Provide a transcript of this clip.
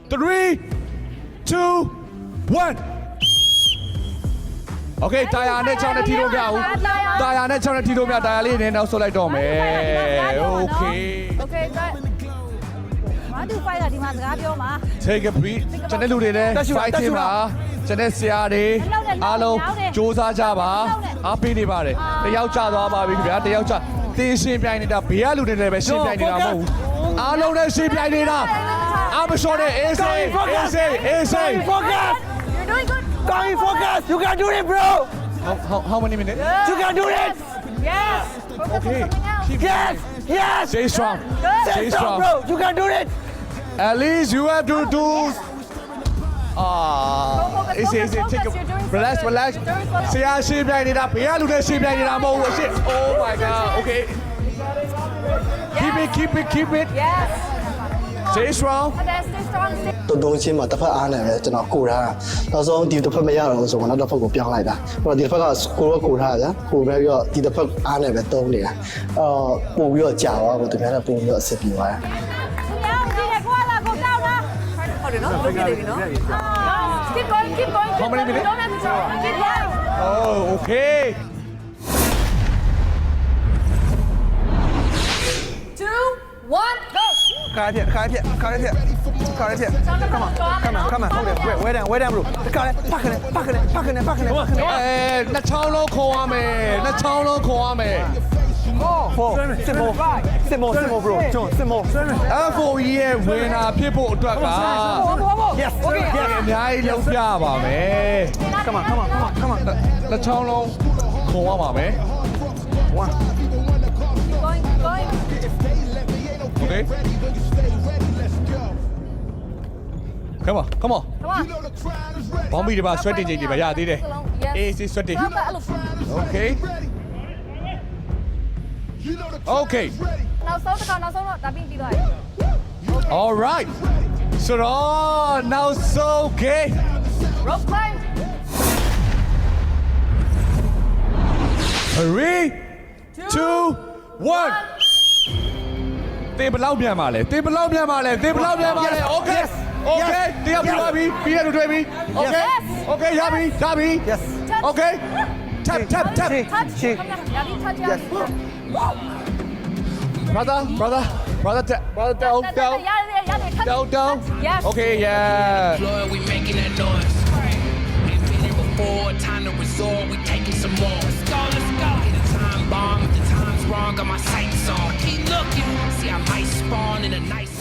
3 2 1 Okay တာယာနဲ့6နဲ့ထီလို့မရဘူးတာယာနဲ့6နဲ့ထီလို့မရတာယာလေးနဲ့နောက်ဆုတ်လိုက်တော့မယ် Okay Okay မာဒူဖိုင်ကဒီမှာစကားပြောမှာ Take a beat ကျွန်တော်လူတွေလည်း fight team ပါကျွန်တော်ဆရာတွေအားလုံးစူးစမ်းကြပါအားပေးနေပါတယ်တယောက်ကျသွားပါပြီခင်ဗျာတယောက်ကျတင်းရှင်းပြိုင်နေတာဘေးကလူတွေလည်းပဲရှင်းပြိုင်နေတာမဟုတ်ဘူးအားလုံးလည်းရှင်းပြိုင်နေတာအားမလျှော့တဲ့ AC Focus. You're doing good Going focus. You can do it, bro. How many minutes You can do it. Yes Focus on Okay something else Yes. Yes. Stay strong Good Stay Stay strong, strong bro. You can do it. At least you have to do Focus, easy focus, take focus. You're doing so relax good. relax You're doing so good. ဆရာရှင်းပြိုင်နေတာဘေးကလူတွေရှင်းပြိုင်နေတာမဟုတ်ဘူးရှင်း Oh my god Okay Keep it Yes Stay strong Okay stay strong stay တုံးချင်းမှာတစ်ဖက်အားနဲ့ပဲကျွန်တော်ကိုထားတာနောက်ဆုံးဒီတစ်ဖက်မရတော့ဆိုတော့နောက်တစ်ဖက်ကိုပြောင်းလိုက်တာအဲ့တော့ဒီတစ်ဖက်ကကိုထားကြကိုပဲပြီးတော့ဒီတစ်ဖက်အားနဲ့ပဲတုံးနေတာပို့ပြီးတော့ကြာသွားဘူးသူများနဲ့ပို့ပြီးတော့အဆင်ပြေသွားတယ် Nowဒီကကွာလာကိုတောင်းလာဟုတ်တယ်နော်လုပ်ပြနေပြီနော် Keep going How many minutes? Don't have to talk Keep going Oh okay 2 1 go ခါရပြခါရပြခါရပြခါရပြ Come on. Come on. Hold it. Wait down, bro. ခါရပတ်ခနဲ့နှစ်ချောင်းလုံးခေါ်ရမယ်နှစ်ချောင်းလုံးခေါ်ရမယ် Four. Sit more, bro. John, sit more. FOE ရဲ့ဝင်တာဖြစ်ဖို့အတွက်က Yes. Yes. အများကြီးလုံးပြပါမယ် Come on. နှစ်ချောင်းလုံးခေါ်ရပါမယ် One. going Okay Come on Come on ဘောင်းဘီတွေပါ sweating ချိန်တွေပါရသေးတယ် AC sweating Okay Okay နောက်ဆုံးတစ်ခါနောက်ဆုံးတော့ဒါပြီးသွားပြီ All right So now so okay Rope climb 3 2 1တင်ဘလောက်ပြန်ပါလဲတင်ဘလောက်ပြန်ပါလဲ Okay Okay တယောက်ပြပါပြီပြီးရလို့တွေ့ပြီ Okay Okay ရပြီ Yes. Okay Tap touch come on ယာဒီ touch ယာဒီ Brother down down Yes Okay yeah Floyd, we making that noise. Ain't been here before, time to resort, we taking some more. Let's go. Hit a time bomb, if the time's wrong, got my sights on. Keep looking, see I might spawn in a nice.